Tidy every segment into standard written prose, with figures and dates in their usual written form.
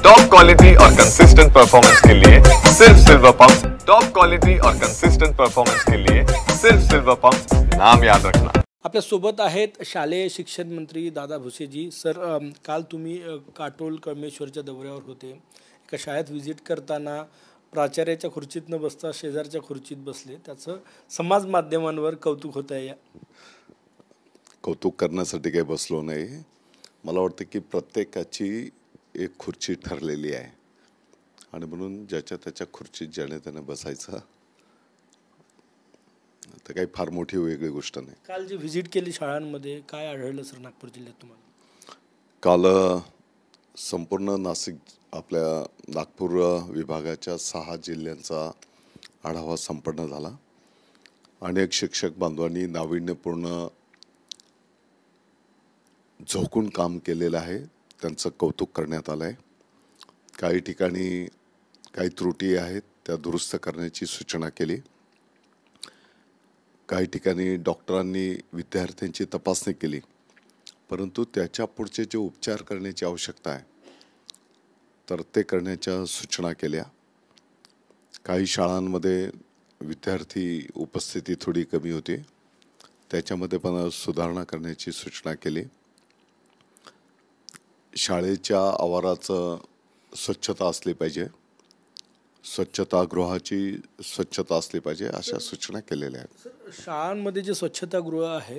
Top quality और consistent performance के लिए सिर्फ सिल्वर पंप। टॉप क्वालिटी और कंसिस्टेंट परफॉर्मेंस के लिए सिर्फ सिल्वर पंप, नाम याद रखना। आपल्या सोबत आहेत शालेय शिक्षण मंत्री दादा भुसेजी। सर, काल तुम्ही काटोल कळमेश्वरच्या दौऱ्यावर होते। एका शाळेत व्हिजिट करताना प्राचार्याच्या खुर्चीत न बसता शेजारच्या खुर्चीत बसले, त्याचं समाज माध्यमांवर कौतुक होत आहे। कौतुक करण्यासाठी काही बसलो नाही। मला वाटतं की प्रत्येकाची एक खुर्ची ठरलेली आहे आणि म्हणून ज्याच्या त्याच्या खुर्चीत ज्याने त्याने बसायचं, तर काही फार मोठी वेगळी गोष्ट नाही। काल जी व्हिजिट केली शाळांमध्ये, काय आढळलं सर नागपूर जिल्ह्यात तुम्हाला? काल संपूर्ण आपल्या नागपूर विभागाच्या 6 जिल्ह्यांचा आढावा संपन्न झाला। अनेक शिक्षक बांधवांनी नाविन्यपूर्ण झोकून काम केलेलं आहे, त्यांचं कौतुक करण्यात आलं आहे। काही ठिकाणी काही त्रुटी आहेत, त्या दुरुस्त करण्याची सूचना केली। काही ठिकाणी डॉक्टरांनी विद्यार्थ्यांची तपासणी केली, परंतु त्याच्या पुढचे जे उपचार करण्याची आवश्यकता आहे तर ते करण्याच्या सूचना केल्या। काही शाळांमध्ये विद्यार्थी उपस्थिती थोडी कमी होती, त्याच्यामध्ये पण सुधारणा करण्याची सूचना केली। शाळेच्या आवाराचं स्वच्छता असली पाहिजे, स्वच्छतागृहाची स्वच्छता असली पाहिजे, अशा सूचना केलेल्या आहेत। सर, शाळांमध्ये जे स्वच्छतागृह आहे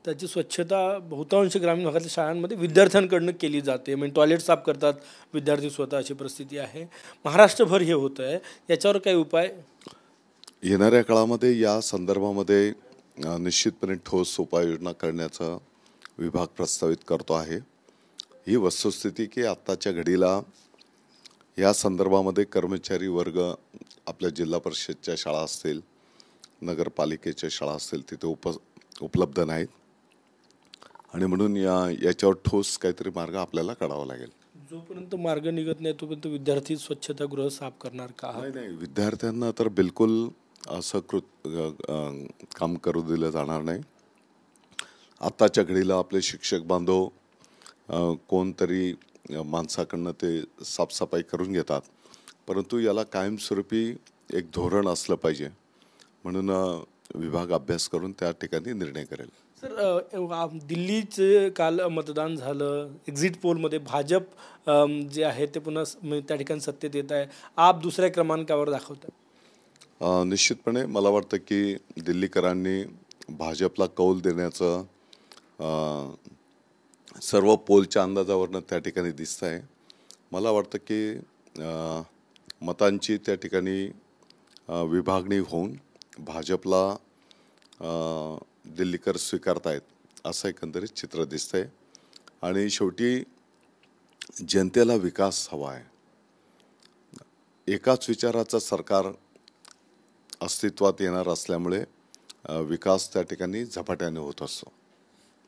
त्याची स्वच्छता बहुतांश ग्रामीण भागातल्या शाळांमध्ये विद्यार्थ्यांकडून केली जाते। म्हणजे टॉयलेट साफ करतात विद्यार्थी स्वतः, अशी परिस्थिती आहे। महाराष्ट्रभर हे होत आहे, याच्यावर काही उपाय? येणाऱ्या काळामध्ये या संदर्भामध्ये निश्चितपणे ठोस उपाययोजना करण्याचा विभाग प्रस्तावित करतो आहे। ही वस्तुस्थिती की आत्ताच्या घडीला या संदर्भामध्ये कर्मचारी वर्ग आपल्या जिल्हा परिषदच्या शाळा असतील, नगरपालिकेच्या शाळा असतील, तिथे उपलब्ध नाहीत आणि म्हणून याच्यावर ठोस काहीतरी मार्ग आपल्याला काढावा लागेल। जोपर्यंत मार्ग निघत नाही तोपर्यंत विद्यार्थी स्वच्छतागृह साफ करणार का? नाही, विद्यार्थ्यांना तर बिलकुल असं काम करू दिलं जाणार नाही। आत्ताच्या घडीला आपले शिक्षक बांधव कोणतरी माणसाकडनं ते साफसफाई करून घेतात, परंतु याला कायमस्वरूपी एक धोरण असलं पाहिजे, म्हणून विभाग अभ्यास करून त्या ठिकाणी निर्णय करेल। सर, दिल्लीचे काल मतदान झालं, एक्झिट पोलमध्ये भाजप जे आहे ते पुन्हा त्या ठिकाणी सत्तेत येत आहे, आप दुसऱ्या क्रमांकावर दाखवतात। निश्चितपणे मला वाटतं की दिल्लीकरांनी भाजपला कौल देण्याचं सर्व पोलच्या अंदाजावरनं त्या ठिकाणी दिसत आहे। मला वाटतं की मतांची त्या ठिकाणी विभागणी होऊन भाजपला दिल्लीकर स्वीकारतायत असं एकंदरीत चित्र दिसतंय आणि शेवटी जनतेला विकास हवा आहे। एकाच विचाराचं सरकार अस्तित्वात येणार असल्यामुळे विकास त्या ठिकाणी झपाट्याने होत असतो।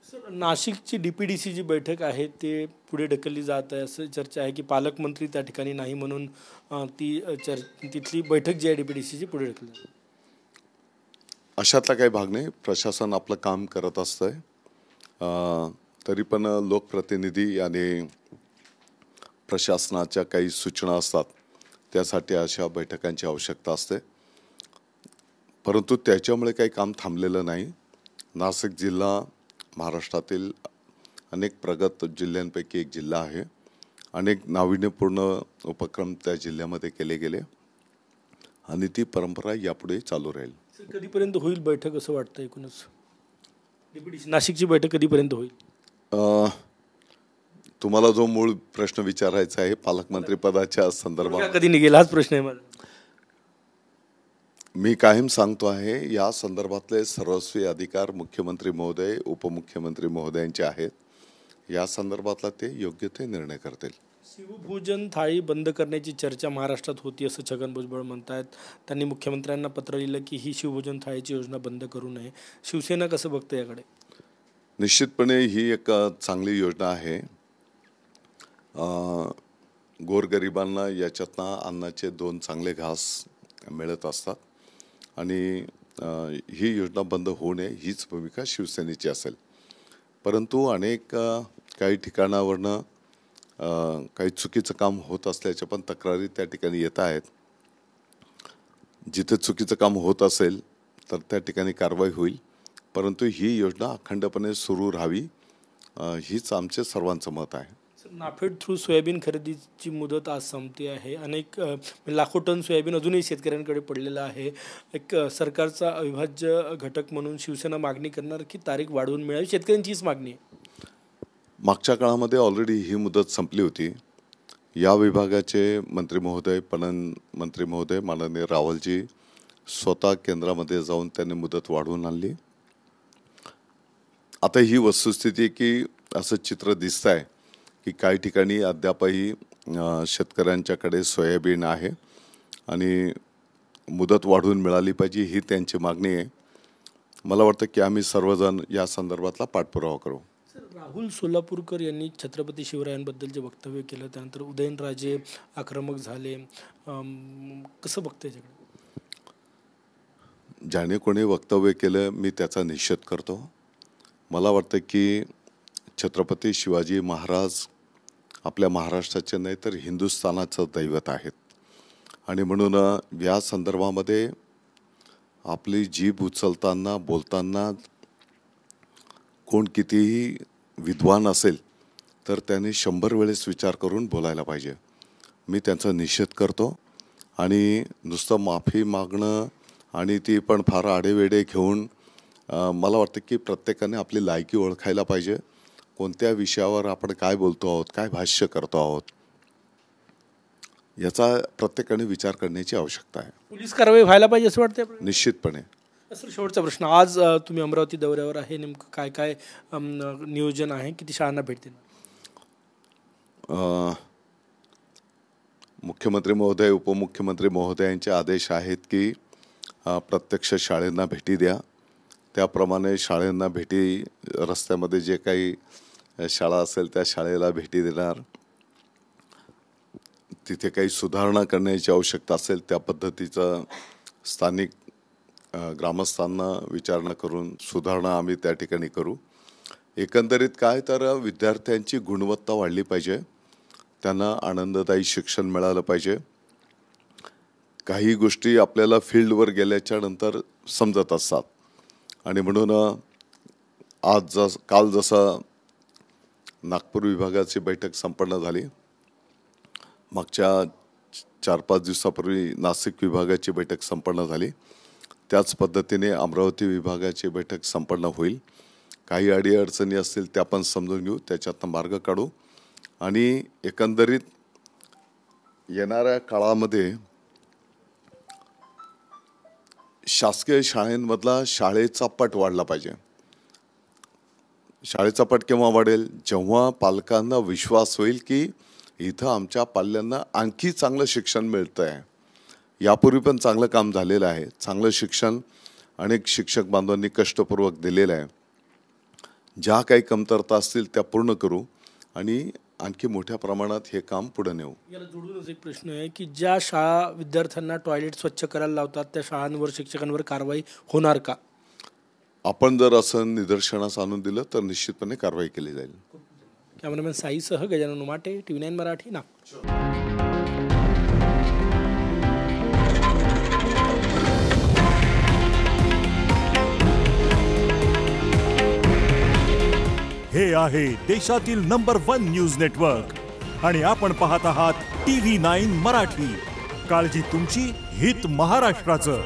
सर, नाशिकची DPDC जी बैठक आहे ते पुढे ढकलली जात आहे, असं चर्चा आहे की पालकमंत्री त्या ठिकाणी नाही म्हणून तिथली बैठक जी आहे DPDCची पुढे ढकलली। अशातला काही भाग नाही, प्रशासन आपलं काम करत असतंय। तरी पण लोकप्रतिनिधी आणि प्रशासनाच्या काही सूचना असतात, त्यासाठी अशा बैठकांची आवश्यकता असते, परंतु त्याच्यामुळे काही काम थांबलेलं नाही। नाशिक जिल्हा महाराष्ट्रातील अनेक प्रगत जिल्ह्यांपैकी एक जिल्हा आहे। अनेक नाविन्यपूर्ण उपक्रम त्या जिल्ह्यामध्ये केले गेले आणि ती परंपरा यापुढे चालू राहील। कधीपर्यंत होईल बैठक असं वाटतं? एकूणच DPDC नाशिकची बैठक कधीपर्यंत होईल? तुम्हाला जो मूळ प्रश्न विचारायचा आहे पालकमंत्री पदाच्या संदर्भात, कधी निघेल हाच प्रश्न आहे माझा। मी कायम सांगतो आहे, या संदर्भातले सर्वस्वी अधिकार मुख्यमंत्री महोदय, उपमुख्यमंत्री महोदयांचे आहेत। या संदर्भातला ते योग्य ते निर्णय करतील। शिवभोजन थाळी बंद करण्याची चर्चा महाराष्ट्रात होती असं छगन भुजबळ म्हणतात। त्यांनी मुख्यमंत्र्यांना पत्र लिहिलं की ही शिवभोजन थाळीची योजना बंद करू नये। शिवसेना कसं बघतं याकडे? निश्चितपणे ही एक चांगली योजना आहे। गोरगरिबांना याच्यातनं अन्नाचे 2 चांगले घास मिळत असतात आणि ही योजना बंद होऊ नये हीच भूमिका शिवसेनेची असेल। परंतु अनेक काही ठिकाणावरनं काही चुकीचं काम होत असल्याच्या पण तक्रारी त्या ठिकाणी येत आहेत. जिथे चुकीचं काम होत असेल तर त्या ठिकाणी कारवाई होईल, परंतु ही योजना अखंडपणे सुरू राहावी हीच आमचे सर्वांचं मत आहे. नाफेड थ्रू सोयाबीन खरेदीची मुदत आज संपते आहे. अनेक लाखो टन सोयाबीन अजूनही शेतकऱ्यांकडे पडलेलं आहे. एक सरकारचा अविभाज्य घटक म्हणून शिवसेना मागणी करणार की तारीख वाढवून मिळावी, शेतकऱ्यांचीच मागणी आहे. मागच्या काळामध्ये ऑलरेडी ही मुदत संपली होती. या विभागाचे मंत्री महोदय, पणन मंत्री महोदय माननीय रावलजी स्वतः केंद्रामध्ये जाऊन त्यांनी मुदत वाढवून आणली. आता ही वस्तुस्थिती की असं चित्र दिसत आहे की काही ठिकाणी अद्यापही शेतकऱ्यांच्याकडे सोयाबीन आहे आणि मुदत वाढवून मिळाली पाहिजे ही त्यांची मागणी आहे. मला वाटतं की आम्ही सर्वजण या संदर्भातला पाठपुरावा करू. राहुल सोलापूरकर यांनी छत्रपती शिवरायांबद्दल जे वक्तव्य केलं, त्यानंतर उदयनराजे आक्रमक झाले, कसं बघतं याच्याकडे? ज्याने कोणी वक्तव्य केलं मी त्याचा निषेध करतो. मला वाटतं की छत्रपती शिवाजी महाराज आपल्या महाराष्ट्राचे नाही तर हिंदुस्थानाचं दैवत आहेत आणि म्हणून या संदर्भामध्ये आपली जीभ उचलताना बोलताना कोण कितीही विद्वान असेल तर त्याने 100 वेळेस विचार करून बोलायला पाहिजे. मी त्यांचा निषेध करतो आणि नुसतं माफी मागणं आणि ती पण फार आडेवेडे घेऊन मला वाटतं की प्रत्येकाने आपली लायकी ओळखायला पाहिजे. कोणत्या विषयावर आपण काय बोलतो आहोत, काय भाष्य करतो आहोत याचा प्रत्येकाने विचार करण्याची आवश्यकता आहे. पोलीस कारवाई व्हायला पाहिजे असं वाटतं निश्चितपणे. सर, शेवटचा प्रश्न, आज तुम्ही अमरावती दौऱ्यावर आहे, नेमकं काय काय नियोजन आहे, किती शाळांना भेट देणार? मुख्यमंत्री महोदय, उपमुख्यमंत्री महोदयांचे आदेश आहेत की प्रत्यक्ष शाळेंना भेटी द्या. त्याप्रमाणे शाळेंना भेटी, रस्त्यामध्ये जे काही शाळा असेल त्या शाळेला भेटी देणार. तिथे काही सुधारणा करण्याची आवश्यकता असेल त्या पद्धतीचं स्थानिक ग्रामस्थांना विचारणा करून सुधारणा आम्ही त्या ठिकाणी करू. एकंदरीत काय तर विद्यार्थ्यांची गुणवत्ता वाढली पाहिजे, त्यांना आनंददायी शिक्षण मिळालं पाहिजे. काही गोष्टी आपल्याला फील्डवर गेल्याच्या नंतर समजत असतात आणि म्हणून काल जसं नागपूर विभागाची बैठक संपन्न झाली, मागच्या 4-5 दिवसापूर्वी नाशिक विभागाची बैठक संपन्न झाली, त्याच पद्धतीने अमरावती विभागाची बैठक संपन्न होईल. काही अडीअडचणी असतील त्या पण समजून घेऊ, त्याच्यातनं मार्ग काढू आणि एकंदरीत येणाऱ्या काळामध्ये शासकीय शाळांमधला शाळेचा पट वाढला पाहिजे. शाळेचा पट केव्हा वाढेल? जेव्हा पालकांना विश्वास होईल की इथं आमच्या पाल्यांना आणखी चांगलं शिक्षण मिळतं आहे. यापूर्वी पण चांगलं काम झालेलं आहे, चांगलं शिक्षण अनेक शिक्षक बांधवांनी कष्टपूर्वक दिलेलं आहे. ज्या काही कमतरता असतील त्या पूर्ण करू आणि आणखी मोठ्या प्रमाणात हे काम पुढे नेऊ. याला जोडूनच एक प्रश्न आहे की ज्या शाळा विद्यार्थ्यांना टॉयलेट स्वच्छ करायला लावतात त्या शाळांवर, शिक्षकांवर कारवाई होणार का? आपण जर असं निदर्शनास आणून दिलं तर निश्चितपणे कारवाई केली जाईल. कॅमेरामॅन साईसह गजानन उमाटे, TV9 मराठी, नागपूर. हे आहे देशातील नंबर 1 न्यूज नेटवर्क आणि आपण पाहत आहात TV9 मराठी. काळजी तुमची, हित महाराष्ट्राचं.